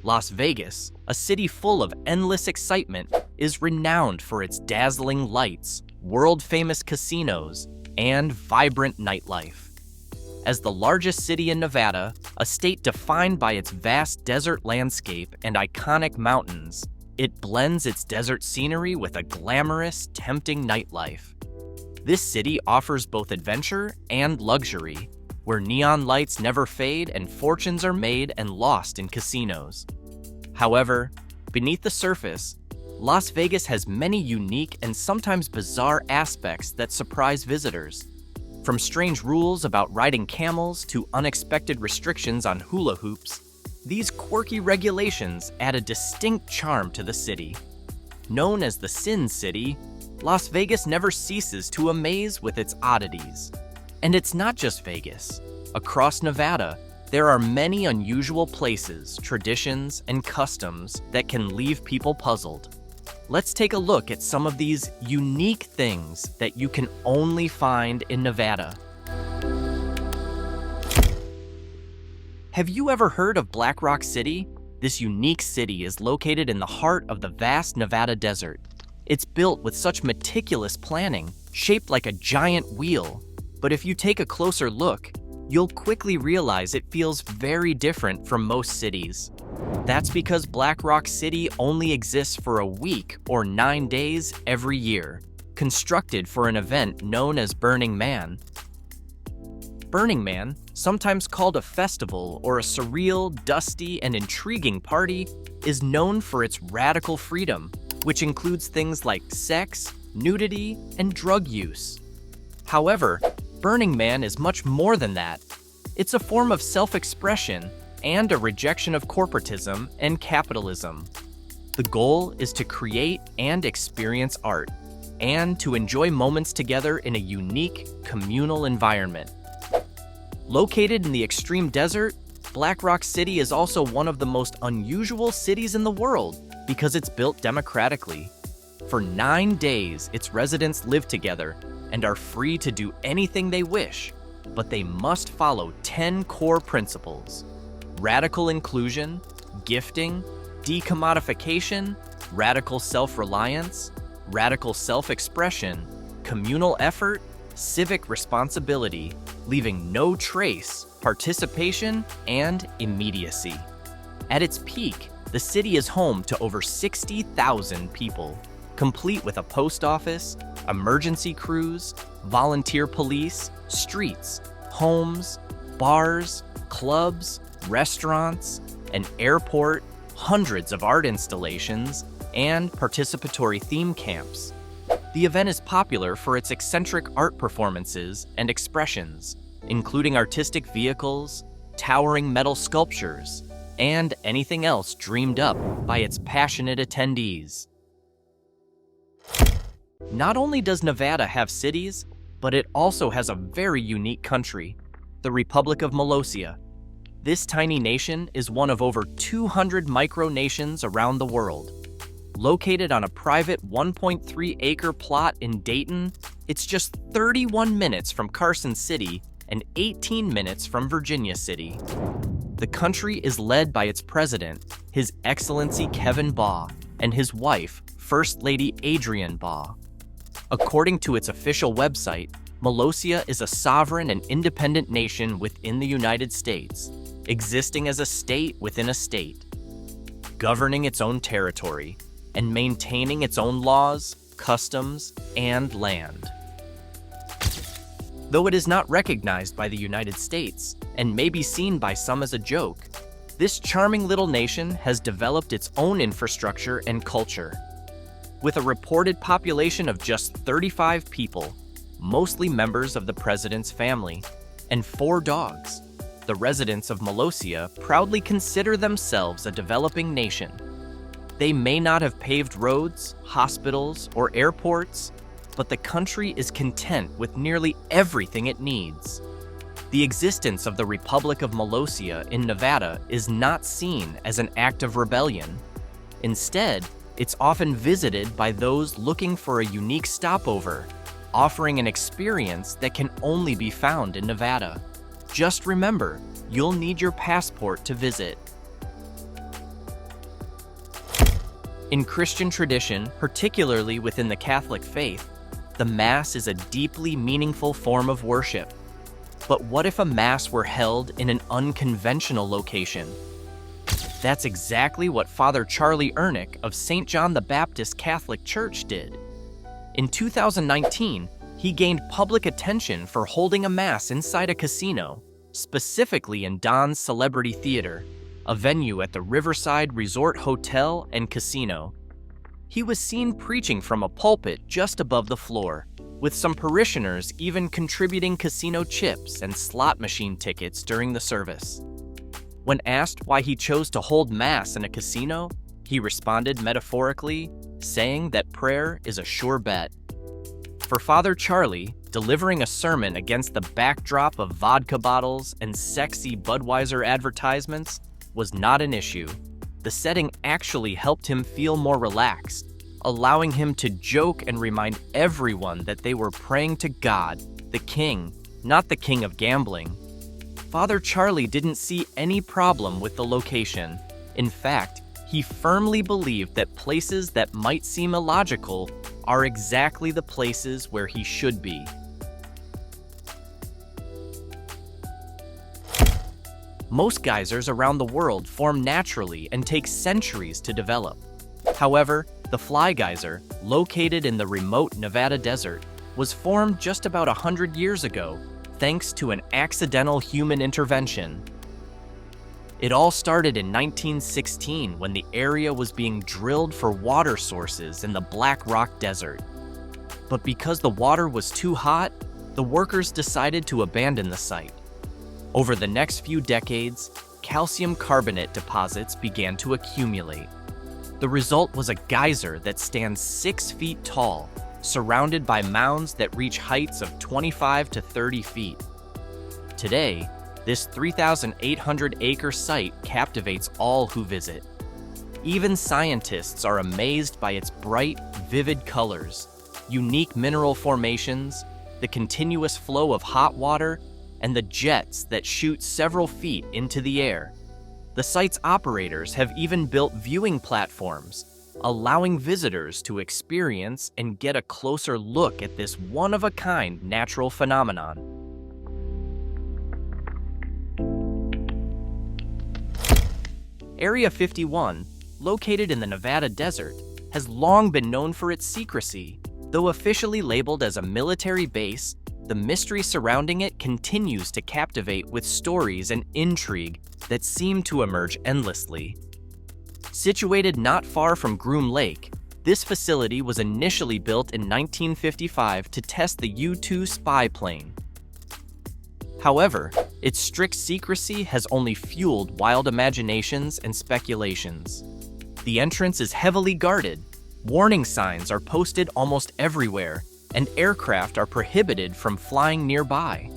Las Vegas, a city full of endless excitement, is renowned for its dazzling lights, world-famous casinos, and vibrant nightlife. As the largest city in Nevada, a state defined by its vast desert landscape and iconic mountains, it blends its desert scenery with a glamorous, tempting nightlife. This city offers both adventure and luxury, where neon lights never fade and fortunes are made and lost in casinos. However, beneath the surface, Las Vegas has many unique and sometimes bizarre aspects that surprise visitors. From strange rules about riding camels to unexpected restrictions on hula hoops, these quirky regulations add a distinct charm to the city. Known as the Sin City, Las Vegas never ceases to amaze with its oddities. And it's not just Vegas. Across Nevada, there are many unusual places, traditions, and customs that can leave people puzzled. Let's take a look at some of these unique things that you can only find in Nevada. Have you ever heard of Black Rock City? This unique city is located in the heart of the vast Nevada desert. It's built with such meticulous planning, shaped like a giant wheel. But if you take a closer look, you'll quickly realize it feels very different from most cities. That's because Black Rock City only exists for a week or 9 days every year, constructed for an event known as Burning Man. Burning Man, sometimes called a festival or a surreal, dusty, and intriguing party, is known for its radical freedom, which includes things like sex, nudity, and drug use. However, Burning Man is much more than that. It's a form of self-expression and a rejection of corporatism and capitalism. The goal is to create and experience art, and to enjoy moments together in a unique, communal environment. Located in the extreme desert, Black Rock City is also one of the most unusual cities in the world because it's built democratically. For 9 days, its residents live together and are free to do anything they wish, but they must follow 10 core principles: radical inclusion, gifting, decommodification, radical self-reliance, radical self-expression, communal effort, civic responsibility, leaving no trace, participation, and immediacy. At its peak, the city is home to over 60,000 people, complete with a post office, emergency crews, volunteer police, streets, homes, bars, clubs, restaurants, an airport, hundreds of art installations, and participatory theme camps. The event is popular for its eccentric art performances and expressions, including artistic vehicles, towering metal sculptures, and anything else dreamed up by its passionate attendees. Not only does Nevada have cities, but it also has a very unique country, the Republic of Molossia. This tiny nation is one of over 200 micronations around the world. Located on a private 1.3-acre plot in Dayton, it's just 31 minutes from Carson City and 18 minutes from Virginia City. The country is led by its president, His Excellency Kevin Baugh, and his wife, First Lady Adrienne Baugh. According to its official website, Molossia is a sovereign and independent nation within the United States, existing as a state within a state, governing its own territory, and maintaining its own laws, customs, and land. Though it is not recognized by the United States, and may be seen by some as a joke, this charming little nation has developed its own infrastructure and culture. With a reported population of just 35 people, mostly members of the president's family, and 4 dogs, the residents of Molossia proudly consider themselves a developing nation. They may not have paved roads, hospitals, or airports, but the country is content with nearly everything it needs. The existence of the Republic of Molossia in Nevada is not seen as an act of rebellion. Instead, it's often visited by those looking for a unique stopover, offering an experience that can only be found in Nevada. Just remember, you'll need your passport to visit. In Christian tradition, particularly within the Catholic faith, the Mass is a deeply meaningful form of worship. But what if a Mass were held in an unconventional location? That's exactly what Father Charlie Ernick of St. John the Baptist Catholic Church did. In 2019, he gained public attention for holding a Mass inside a casino, specifically in Don's Celebrity Theater, a venue at the Riverside Resort Hotel and Casino. He was seen preaching from a pulpit just above the floor, with some parishioners even contributing casino chips and slot machine tickets during the service. When asked why he chose to hold Mass in a casino, he responded metaphorically, saying that prayer is a sure bet. For Father Charlie, delivering a sermon against the backdrop of vodka bottles and sexy Budweiser advertisements was not an issue. The setting actually helped him feel more relaxed, allowing him to joke and remind everyone that they were praying to God, the King, not the King of gambling. Father Charlie didn't see any problem with the location. In fact, he firmly believed that places that might seem illogical are exactly the places where he should be. Most geysers around the world form naturally and take centuries to develop. However, the Fly Geyser, located in the remote Nevada desert, was formed just about 100 years ago, thanks to an accidental human intervention. It all started in 1916 when the area was being drilled for water sources in the Black Rock Desert. But because the water was too hot, the workers decided to abandon the site. Over the next few decades, calcium carbonate deposits began to accumulate. The result was a geyser that stands 6 feet tall, surrounded by mounds that reach heights of 25 to 30 feet. Today, this 3,800-acre site captivates all who visit. Even scientists are amazed by its bright, vivid colors, unique mineral formations, the continuous flow of hot water, and the jets that shoot several feet into the air. The site's operators have even built viewing platforms, allowing visitors to experience and get a closer look at this one-of-a-kind natural phenomenon. Area 51, located in the Nevada desert, has long been known for its secrecy. Though officially labeled as a military base, the mystery surrounding it continues to captivate with stories and intrigue that seem to emerge endlessly. Situated not far from Groom Lake, this facility was initially built in 1955 to test the U-2 spy plane. However, its strict secrecy has only fueled wild imaginations and speculations. The entrance is heavily guarded, warning signs are posted almost everywhere, and aircraft are prohibited from flying nearby.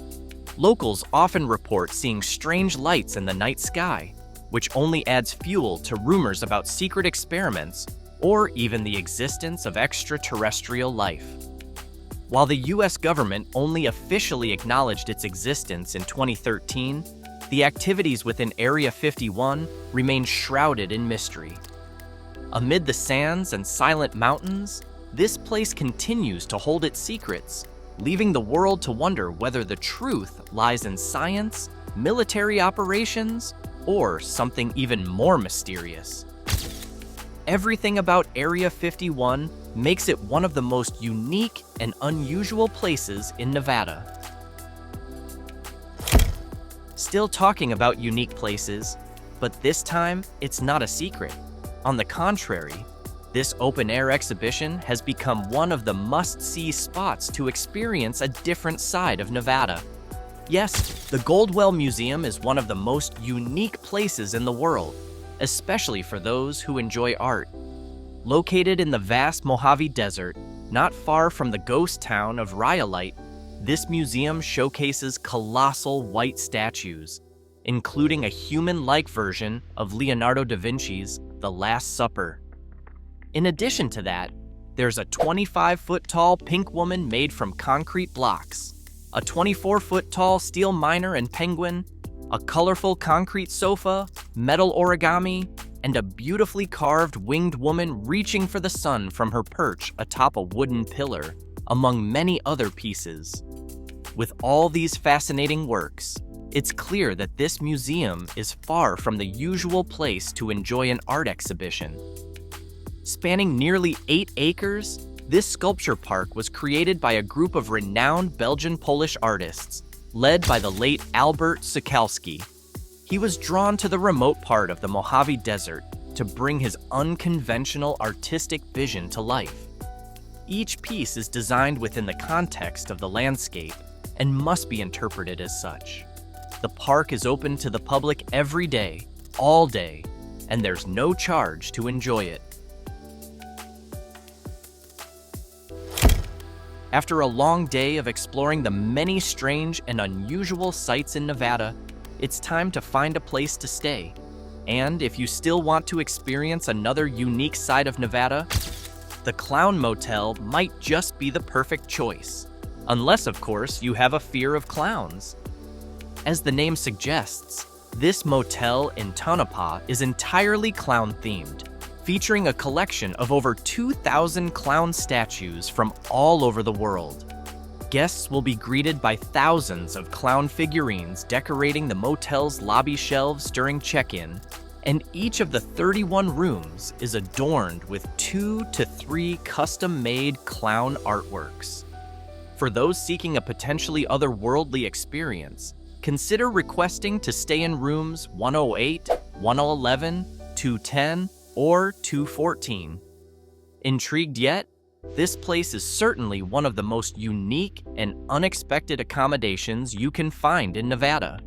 Locals often report seeing strange lights in the night sky, which only adds fuel to rumors about secret experiments or even the existence of extraterrestrial life. While the US government only officially acknowledged its existence in 2013, the activities within Area 51 remain shrouded in mystery. Amid the sands and silent mountains, this place continues to hold its secrets, leaving the world to wonder whether the truth lies in science, military operations, or something even more mysterious. Everything about Area 51 makes it one of the most unique and unusual places in Nevada. Still talking about unique places, but this time it's not a secret. On the contrary, this open-air exhibition has become one of the must-see spots to experience a different side of Nevada. Yes, the Goldwell Museum is one of the most unique places in the world, especially for those who enjoy art. Located in the vast Mojave Desert, not far from the ghost town of Rhyolite, this museum showcases colossal white statues, including a human-like version of Leonardo da Vinci's The Last Supper. In addition to that, there's a 25-foot-tall pink woman made from concrete blocks, a 24-foot-tall steel miner and penguin, a colorful concrete sofa, metal origami, and a beautifully carved winged woman reaching for the sun from her perch atop a wooden pillar, among many other pieces. With all these fascinating works, it's clear that this museum is far from the usual place to enjoy an art exhibition. Spanning nearly 8 acres, this sculpture park was created by a group of renowned Belgian-Polish artists, led by the late Albert Sokalski. He was drawn to the remote part of the Mojave Desert to bring his unconventional artistic vision to life. Each piece is designed within the context of the landscape and must be interpreted as such. The park is open to the public every day, all day, and there's no charge to enjoy it. After a long day of exploring the many strange and unusual sights in Nevada, it's time to find a place to stay. And if you still want to experience another unique side of Nevada, the Clown Motel might just be the perfect choice. Unless, of course, you have a fear of clowns. As the name suggests, this motel in Tonopah is entirely clown-themed, featuring a collection of over 2,000 clown statues from all over the world. Guests will be greeted by thousands of clown figurines decorating the motel's lobby shelves during check-in, and each of the 31 rooms is adorned with 2 to 3 custom-made clown artworks. For those seeking a potentially otherworldly experience, consider requesting to stay in rooms 108, 111, 210, or 214. Intrigued yet? This place is certainly one of the most unique and unexpected accommodations you can find in Nevada.